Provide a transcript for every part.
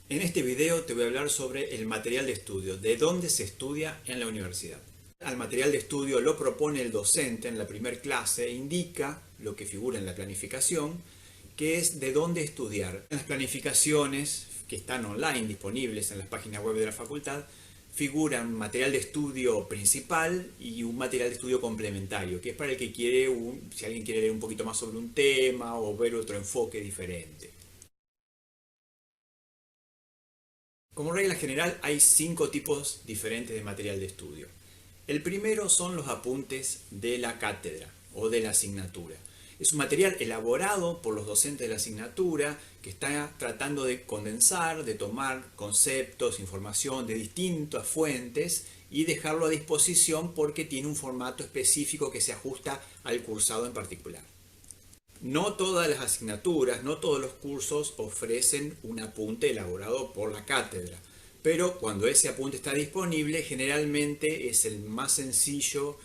En este video te voy a hablar sobre el material de estudio, de dónde se estudia en la universidad. Al material de estudio lo propone el docente en la primera clase, indica lo que figura en la planificación, que es de dónde estudiar. En las planificaciones que están online disponibles en las páginas web de la facultad, figuran material de estudio principal y un material de estudio complementario, que es para el que quiere, si alguien quiere leer un poquito más sobre un tema o ver otro enfoque diferente. Como regla general hay 5 tipos diferentes de material de estudio. El primero son los apuntes de la cátedra o de la asignatura. Es un material elaborado por los docentes de la asignatura que está tratando de condensar, de tomar conceptos, información de distintas fuentes y dejarlo a disposición porque tiene un formato específico que se ajusta al cursado en particular. No todas las asignaturas, no todos los cursos ofrecen un apunte elaborado por la cátedra, pero cuando ese apunte está disponible, generalmente es el más sencillo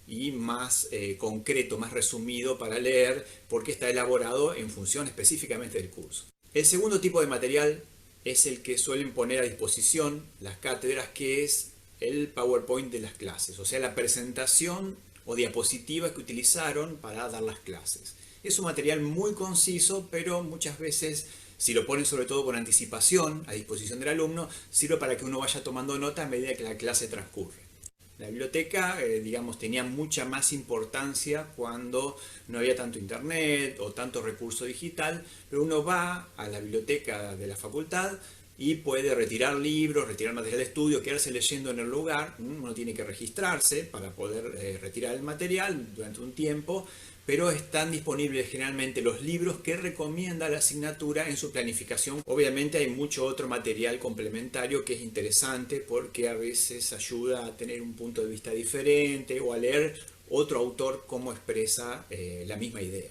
y más concreto, más resumido para leer, porque está elaborado en función específicamente del curso. El segundo tipo de material es el que suelen poner a disposición las cátedras, que es el PowerPoint de las clases, o sea, la presentación o diapositivas que utilizaron para dar las clases. Es un material muy conciso, pero muchas veces, si lo ponen sobre todo con anticipación a disposición del alumno, sirve para que uno vaya tomando nota a medida que la clase transcurre. La biblioteca, digamos, tenía mucha más importancia cuando no había tanto internet o tanto recurso digital, pero uno va a la biblioteca de la facultad y puede retirar libros, retirar material de estudio, quedarse leyendo en el lugar. Uno tiene que registrarse para poder retirar el material durante un tiempo, pero están disponibles generalmente los libros que recomienda la asignatura en su planificación. Obviamente hay mucho otro material complementario que es interesante porque a veces ayuda a tener un punto de vista diferente o a leer otro autor cómo expresa la misma idea.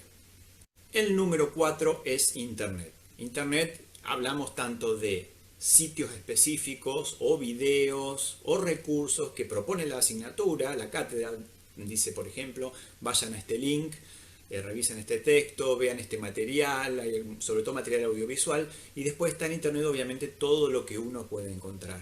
El número 4 es Internet. Internet, hablamos tanto de sitios específicos o videos o recursos que propone la asignatura. La cátedra dice, por ejemplo, vayan a este link, revisen este texto, vean este material, sobre todo material audiovisual, y después está en internet obviamente todo lo que uno puede encontrar.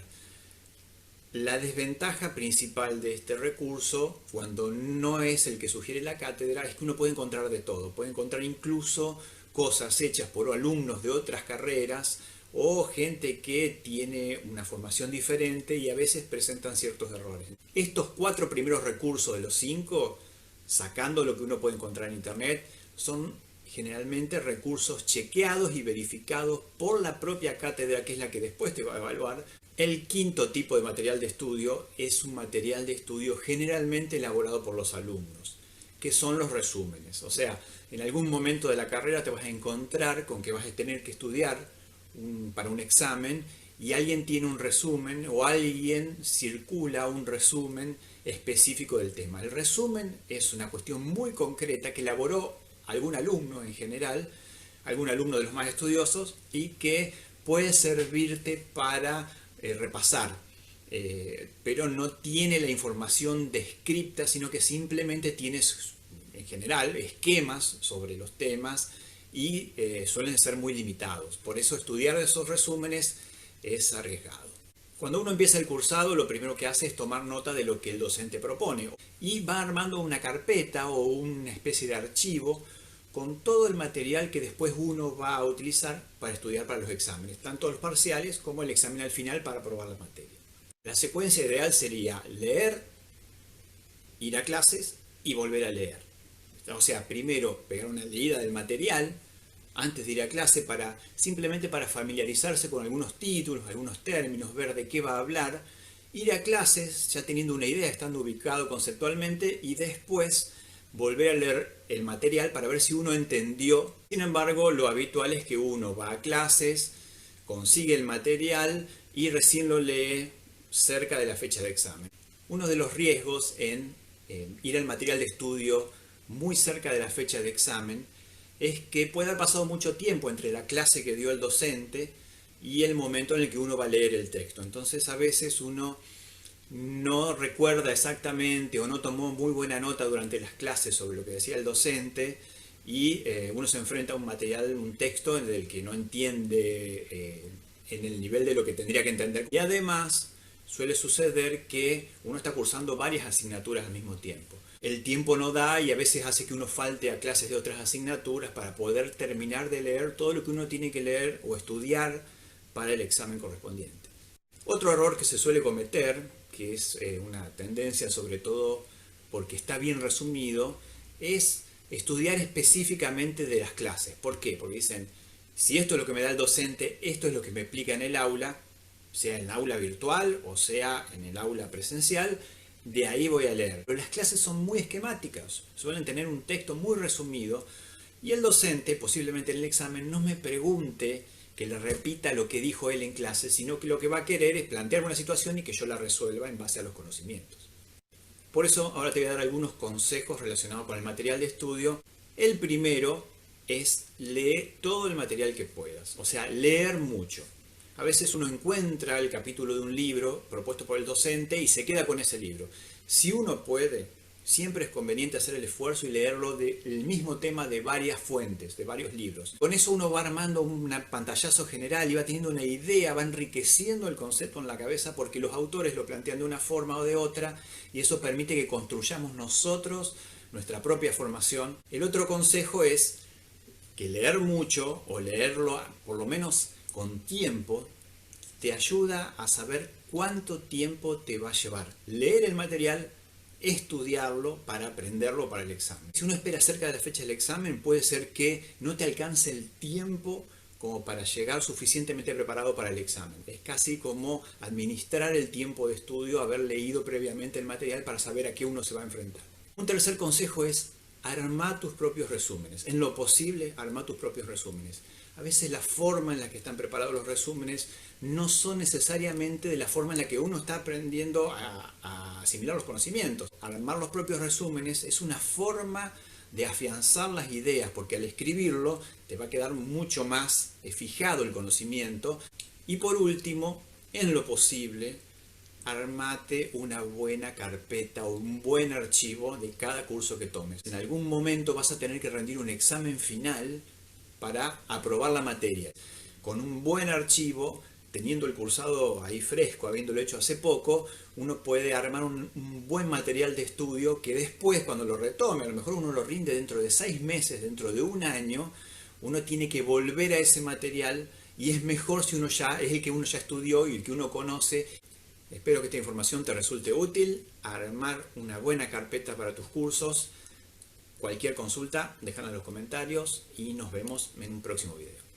La desventaja principal de este recurso, cuando no es el que sugiere la cátedra, es que uno puede encontrar de todo. Puede encontrar incluso cosas hechas por alumnos de otras carreras o gente que tiene una formación diferente y a veces presentan ciertos errores. Estos 4 primeros recursos de los 5, sacando lo que uno puede encontrar en internet, son generalmente recursos chequeados y verificados por la propia cátedra, que es la que después te va a evaluar. El quinto tipo de material de estudio es un material de estudio generalmente elaborado por los alumnos, que son los resúmenes. O sea, en algún momento de la carrera te vas a encontrar con que vas a tener que estudiar para un examen y alguien tiene un resumen o alguien circula un resumen específico del tema. El resumen es una cuestión muy concreta que elaboró algún alumno en general, algún alumno de los más estudiosos, y que puede servirte para repasar, pero no tiene la información descripta, sino que simplemente tienes en general esquemas sobre los temas y suelen ser muy limitados. Por eso estudiar esos resúmenes es arriesgado. Cuando uno empieza el cursado, lo primero que hace es tomar nota de lo que el docente propone y va armando una carpeta o una especie de archivo con todo el material que después uno va a utilizar para estudiar para los exámenes, tanto los parciales como el examen al final para aprobar la materia. La secuencia ideal sería leer, ir a clases y volver a leer. O sea, primero pegar una leída del material antes de ir a clase, simplemente para familiarizarse con algunos títulos, algunos términos, ver de qué va a hablar. Ir a clases ya teniendo una idea, estando ubicado conceptualmente, y después volver a leer el material para ver si uno entendió. Sin embargo, lo habitual es que uno va a clases, consigue el material y recién lo lee cerca de la fecha de examen. Uno de los riesgos en ir al material de estudio muy cerca de la fecha de examen es que puede haber pasado mucho tiempo entre la clase que dio el docente y el momento en el que uno va a leer el texto. Entonces a veces uno no recuerda exactamente o no tomó muy buena nota durante las clases sobre lo que decía el docente y uno se enfrenta a un material, un texto en el que no entiende en el nivel de lo que tendría que entender. Y además suele suceder que uno está cursando varias asignaturas al mismo tiempo. El tiempo no da y a veces hace que uno falte a clases de otras asignaturas para poder terminar de leer todo lo que uno tiene que leer o estudiar para el examen correspondiente. Otro error que se suele cometer, que es una tendencia sobre todo porque está bien resumido, es estudiar específicamente de las clases. ¿Por qué? Porque dicen, si esto es lo que me da el docente, esto es lo que me explica en el aula, sea en el aula virtual o sea en el aula presencial, de ahí voy a leer. Pero las clases son muy esquemáticas, suelen tener un texto muy resumido y el docente, posiblemente en el examen, no me pregunte que le repita lo que dijo él en clase, sino que lo que va a querer es plantearme una situación y que yo la resuelva en base a los conocimientos. Por eso ahora te voy a dar algunos consejos relacionados con el material de estudio. El primero es leer todo el material que puedas, o sea, leer mucho. A veces uno encuentra el capítulo de un libro propuesto por el docente y se queda con ese libro. Si uno puede, siempre es conveniente hacer el esfuerzo y leerlo del mismo tema de varias fuentes, de varios libros. Con eso uno va armando un pantallazo general y va teniendo una idea, va enriqueciendo el concepto en la cabeza porque los autores lo plantean de una forma o de otra y eso permite que construyamos nosotros nuestra propia formación. El otro consejo es que leer mucho o leerlo por lo menos con tiempo te ayuda a saber cuánto tiempo te va a llevar leer el material, estudiarlo para aprenderlo para el examen. Si uno espera cerca de la fecha del examen, puede ser que no te alcance el tiempo como para llegar suficientemente preparado para el examen. Es casi como administrar el tiempo de estudio, haber leído previamente el material para saber a qué uno se va a enfrentar. Un tercer consejo es armar tus propios resúmenes. En lo posible, armar tus propios resúmenes. A veces la forma en la que están preparados los resúmenes no son necesariamente de la forma en la que uno está aprendiendo a asimilar los conocimientos. Armar los propios resúmenes es una forma de afianzar las ideas, porque al escribirlo te va a quedar mucho más fijado el conocimiento. Y por último, en lo posible, armate una buena carpeta o un buen archivo de cada curso que tomes. En algún momento vas a tener que rendir un examen final para aprobar la materia. Con un buen archivo, teniendo el cursado ahí fresco, habiéndolo hecho hace poco, uno puede armar un buen material de estudio que después, cuando lo retome, a lo mejor uno lo rinde dentro de 6 meses, dentro de un año, uno tiene que volver a ese material y es mejor si uno ya es el que uno ya estudió y el que uno conoce. Espero que esta información te resulte útil. Armar una buena carpeta para tus cursos. Cualquier consulta, déjala en los comentarios y nos vemos en un próximo video.